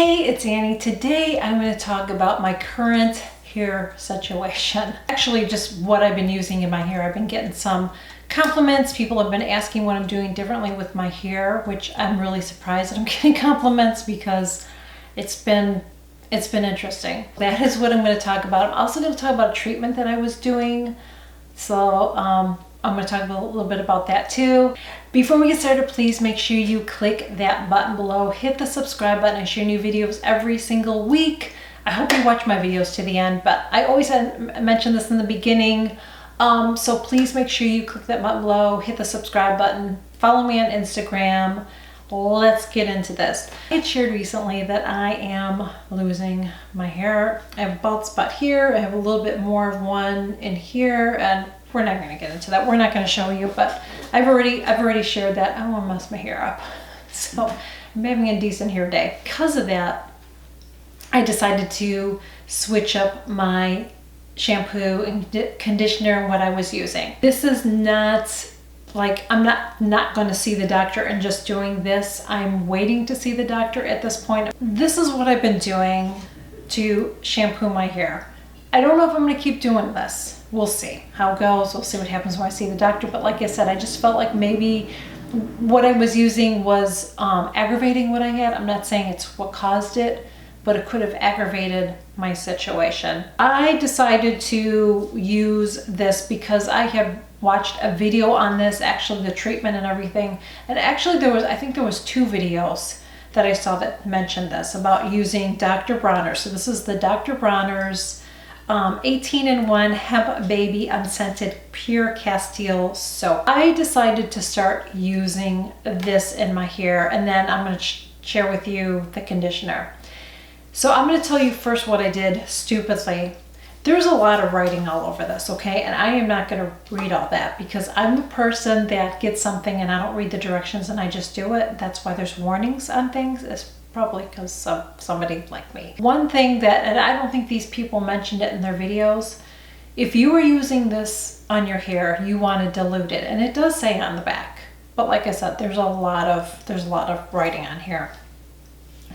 Hey, it's Annie. Today I'm going to talk about my current hair situation. Actually, just what I've been using in my hair. I've been getting some compliments. People have been asking what I'm doing differently with my hair, which I'm really surprised that I'm getting compliments because it's been interesting. That is what I'm going to talk about. I'm also going to talk about a treatment that I was doing. So I'm going to talk a little bit about that too. Before we get started, please make sure you click that button below. Hit the subscribe button. I share new videos every single week. I hope you watch my videos to the end, but I always mention this in the beginning. So please make sure you click that button below, hit the subscribe button, follow me on Instagram. Let's get into this. I had shared recently that I am losing my hair. I have a bald spot here. I have a little bit more of one in here, and we're not going to get into that. We're not going to show you, but I've already shared that. I don't want to mess my hair up. So I'm having a decent hair day. Because of that, I decided to switch up my shampoo and conditioner and what I was using. This is not like, I'm not going to see the doctor and just doing this. I'm waiting to see the doctor at this point. This is what I've been doing to shampoo my hair. I don't know if I'm going to keep doing this. We'll see how it goes. We'll see what happens when I see the doctor. But like I said, I just felt like maybe what I was using was aggravating what I had. I'm not saying it's what caused it, but it could have aggravated my situation. I decided to use this because I had watched a video on this, actually the treatment and everything. And actually I think there was 2 videos that I saw that mentioned this about using Dr. Bronners. So this is the Dr. Bronners 18-in-1 Hemp Baby Unscented Pure Castile soap. I decided to start using this in my hair, and then I'm going to share with you the conditioner. So I'm going to tell you first what I did stupidly. There's a lot of writing all over this, okay? And I am not going to read all that because I'm the person that gets something and I don't read the directions and I just do it. That's why there's warnings on things. It's probably because of somebody like me. One thing that, and I don't think these people mentioned it in their videos, if you are using this on your hair, you want to dilute it. And it does say on the back. But like I said, there's a lot of writing on here.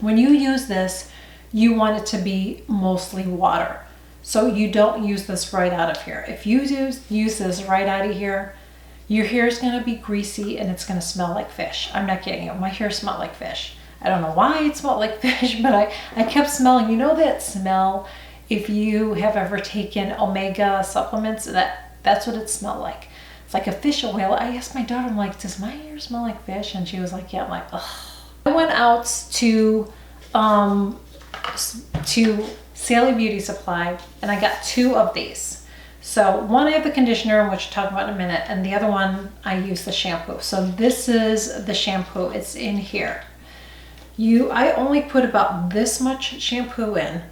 When you use this, you want it to be mostly water. So you don't use this right out of here. If you use this right out of here, your hair is going to be greasy and it's going to smell like fish. I'm not kidding you. My hair smelled like fish. I don't know why it smelled like fish, but I kept smelling. You know that smell if you have ever taken omega supplements? That's what it smelled like. It's like a fish oil. I asked my daughter, I'm like, does my hair smell like fish? And she was like, yeah. I'm like, ugh. I went out to Sally Beauty Supply and I got 2 of these. So one I have the conditioner, which I'll talk about in a minute, and the other one I use the shampoo. So this is the shampoo. It's in here. I only put about this much shampoo in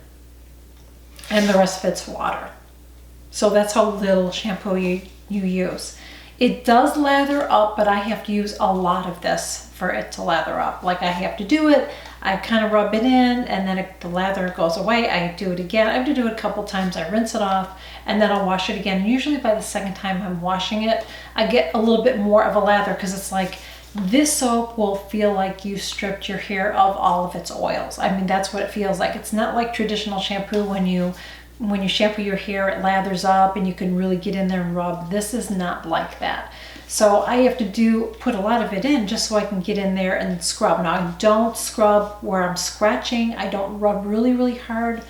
and the rest of it's water. So that's how little shampoo you use. It does lather up, but I have to use a lot of this for it to lather up. Like I have to do it, I kind of rub it in, and then the lather goes away. I do it again. I have to do it a couple times. I rinse it off, and then I'll wash it again. And usually by the second time I'm washing it, I get a little bit more of a lather because it's like, this soap will feel like you stripped your hair of all of its oils. I mean, that's what it feels like. It's not like traditional shampoo when you shampoo your hair, it lathers up and you can really get in there and rub. This is not like that. So I have to put a lot of it in just so I can get in there and scrub. Now I don't scrub where I'm scratching. I don't rub really, really hard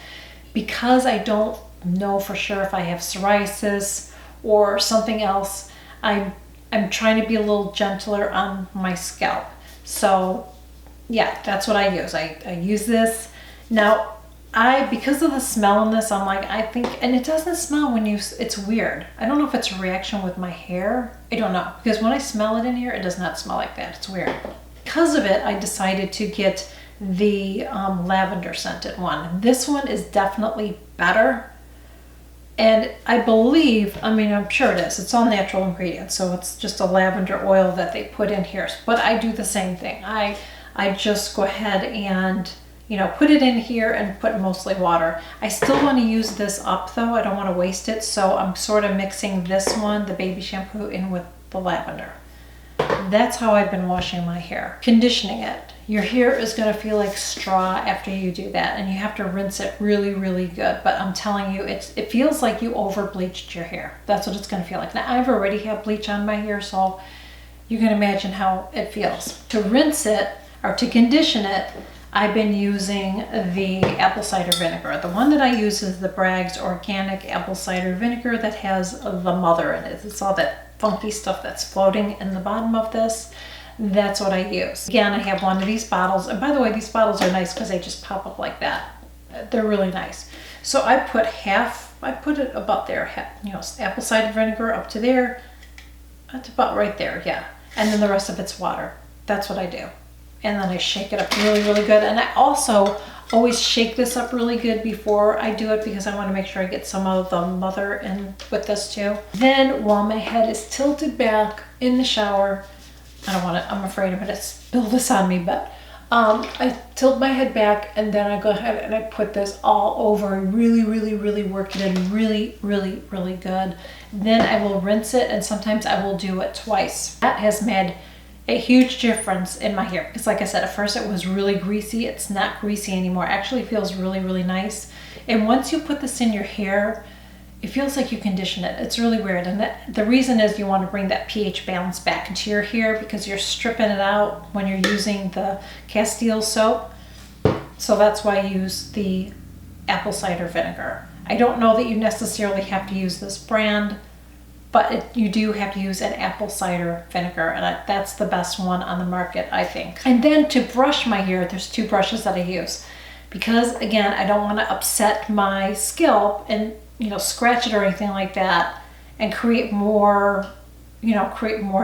because I don't know for sure if I have psoriasis or something else. I'm trying to be a little gentler on my scalp. So yeah, that's what I use. I use this. Now because of the smell in this, I'm like, I think, and it doesn't smell it's weird. I don't know if it's a reaction with my hair. I don't know. Because when I smell it in here, it does not smell like that. It's weird. Because of it, I decided to get the lavender scented one. This one is definitely better. And I believe, I'm sure it is. It's all natural ingredients. So it's just a lavender oil that they put in here. But I do the same thing. I just go ahead and, put it in here and put mostly water. I still want to use this up though. I don't want to waste it. So I'm sort of mixing this one, the baby shampoo, in with the lavender. That's how I've been washing my hair. Conditioning it. Your hair is going to feel like straw after you do that, and you have to rinse it really, really good. But I'm telling you, it feels like you over bleached your hair. That's what it's going to feel like. Now, I've already had bleach on my hair, so you can imagine how it feels. To rinse it or to condition it, I've been using the apple cider vinegar. The one that I use is the Bragg's organic apple cider vinegar that has the mother in it. It's all that funky stuff that's floating in the bottom of this. That's what I use. Again, I have one of these bottles. And by the way, these bottles are nice because they just pop up like that. They're really nice. So I put it about there, apple cider vinegar up to there. That's about right there, yeah. And then the rest of it's water. That's what I do. And then I shake it up really, really good. And I also always shake this up really good before I do it because I want to make sure I get some of the mother in with this too. Then while my head is tilted back in the shower, I'm afraid I'm gonna spill this on me, but I tilt my head back and then I go ahead and I put this all over, really, really, really work it in really, really, really good. Then I will rinse it, and sometimes I will do it twice. That has made a huge difference in my hair because, like I said, at first it was really greasy. It's not greasy anymore. It actually feels really, really nice. And once you put this in your hair, it feels like you condition it. It's really weird. And the reason is you want to bring that pH balance back into your hair because you're stripping it out when you're using the Castile soap. So that's why I use the apple cider vinegar. I don't know that you necessarily have to use this brand, but you do have to use an apple cider vinegar, and that's the best one on the market, I think. And then to brush my hair, there's two brushes that I use because, again, I don't want to upset my scalp and scratch it or anything like that and create more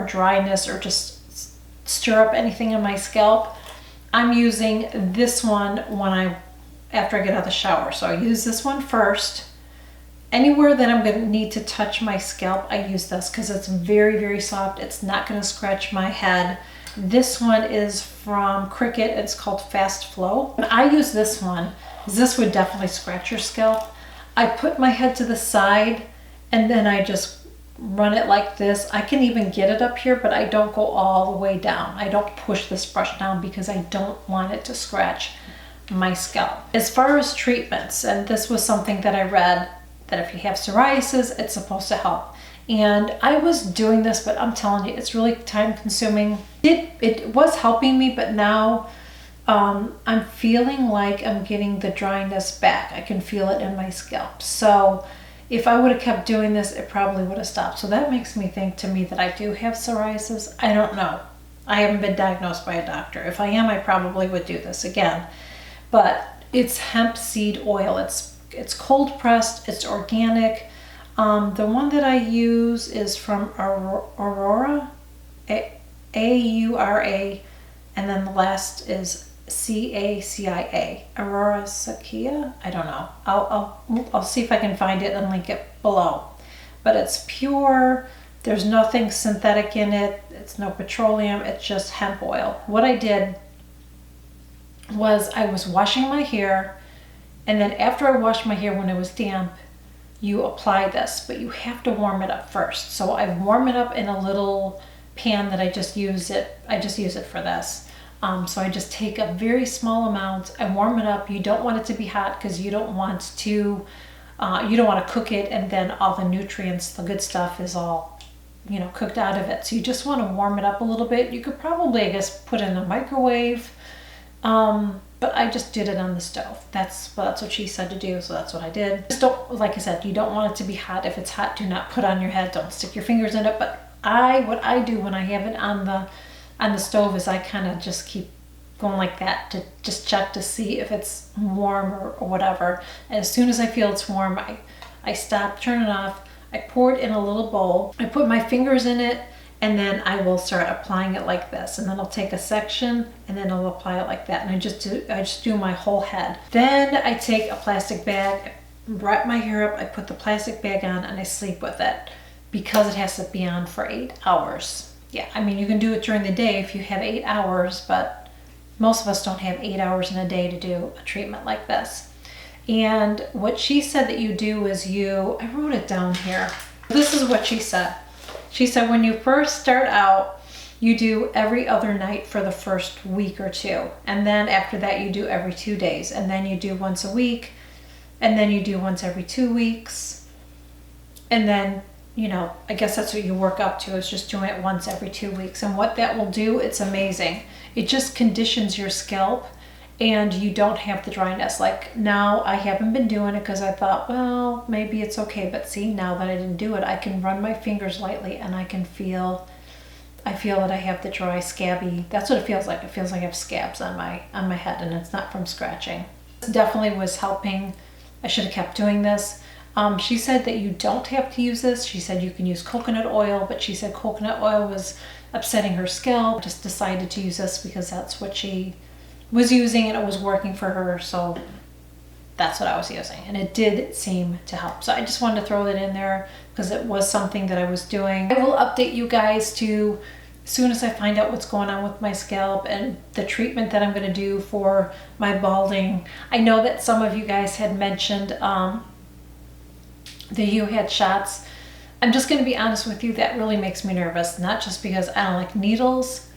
dryness or just stir up anything in my scalp. I'm using this one after I get out of the shower. So I use this one first. Anywhere that I'm going to need to touch my scalp, I use this because it's very, very soft. It's not going to scratch my head. This one is from Cricket. It's called Fast Flow. And I use this one because this would definitely scratch your scalp. I put my head to the side and then I just run it like this. I can even get it up here, but I don't go all the way down. I don't push this brush down because I don't want it to scratch my scalp. As far as treatments, and this was something that I read, that if you have psoriasis, it's supposed to help. And I was doing this, but I'm telling you, it's really time consuming. It was helping me, but now I'm feeling like I'm getting the dryness back. I can feel it in my scalp. So if I would have kept doing this, it probably would have stopped. So that makes me think to me that I do have psoriasis. I don't know. I haven't been diagnosed by a doctor. If I am, I probably would do this again. But it's hemp seed oil. It's cold pressed. It's organic. The one that I use is from Aurora, A-U-R-A, and then the last is C-A-C-I-A, Aurora Sakia. I don't know. I'll see if I can find it and link it below. But it's pure. There's nothing synthetic in it. It's no petroleum. It's just hemp oil. What I did was I was washing my hair, and then after I washed my hair when it was damp, you apply this, but you have to warm it up first. So I warm it up in a little pan that I just use it for this. So I just take a very small amount, I warm it up. You don't want it to be hot because you don't want to cook it and then all the nutrients, the good stuff is all, cooked out of it. So you just want to warm it up a little bit. You could probably, I guess, put it in a microwave, but I just did it on the stove. That's what she said to do, so that's what I did. Just don't, like I said, you don't want it to be hot. If it's hot, do not put on your head. Don't stick your fingers in it. But what I do when I have it on the stove is I kind of just keep going like that to just check to see if it's warm or whatever. And as soon as I feel it's warm, I stop, turn it off. I pour it in a little bowl. I put my fingers in it, and then I will start applying it like this. And then I'll take a section and then I'll apply it like that. And I just do my whole head. Then I take a plastic bag, wrap my hair up, I put the plastic bag on, and I sleep with it because it has to be on for 8 hours. Yeah, I mean, you can do it during the day if you have 8 hours, but most of us don't have 8 hours in a day to do a treatment like this. And what she said that you do is I wrote it down here. This is what she said. She said when you first start out, you do every other night for the first week or two. And then after that, you do every 2 days. And then you do once a week. And then you do once every 2 weeks. And then, you know, I guess that's what you work up to, is just doing it once every 2 weeks. And what that will do, it's amazing. It just conditions your scalp and you don't have the dryness. Like now I haven't been doing it because I thought, well, maybe it's okay. But see, now that I didn't do it, I can run my fingers lightly and I feel that I have the dry, scabby, that's what it feels like. It feels like I have scabs on my head, and it's not from scratching. This definitely was helping. I should have kept doing this. She said that you don't have to use this. She said you can use coconut oil, but she said coconut oil was upsetting her scalp. Just decided to use this because that's what she was using and it was working for her. So that's what I was using, and it did seem to help. So I just wanted to throw that in there because it was something that I was doing. I will update you guys too as soon as I find out what's going on with my scalp and the treatment that I'm going to do for my balding. I know that some of you guys had mentioned that you had shots. I'm just going to be honest with you, that really makes me nervous. Not just because I don't like needles.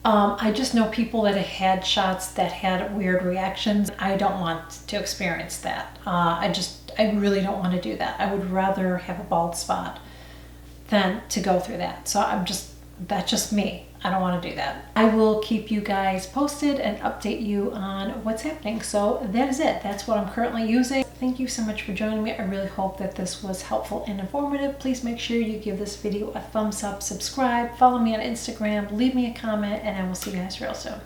I just know people that have had shots that had weird reactions. I don't want to experience that. I really don't want to do that. I would rather have a bald spot than to go through that. So that's just me. I don't want to do that. I will keep you guys posted and update you on what's happening. So that is it. That's what I'm currently using. Thank you so much for joining me. I really hope that this was helpful and informative. Please make sure you give this video a thumbs up, subscribe, follow me on Instagram, leave me a comment, and I will see you guys real soon.